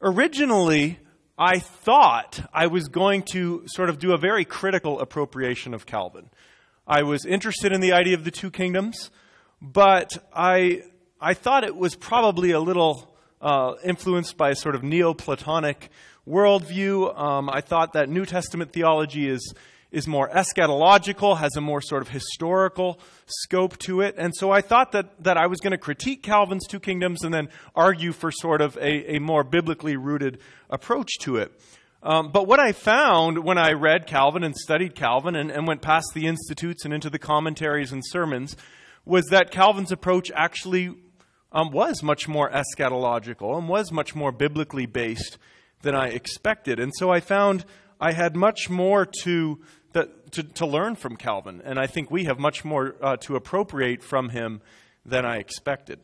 Originally, I thought I was going to sort of do a very critical appropriation of Calvin. I was interested in the idea of the two kingdoms, but I thought it was probably a little influenced by a sort of Neoplatonic worldview. I thought that New Testament theology is more eschatological, has a more sort of historical scope to it. And so I thought that I was going to critique Calvin's two kingdoms and then argue for sort of a more biblically rooted approach to it. But what I found when I read Calvin and studied Calvin and went past the Institutes and into the commentaries and sermons was that Calvin's approach actually was much more eschatological and was much more biblically based than I expected. And so I found I had much more to learn from Calvin, and I think we have much more to appropriate from him than I expected.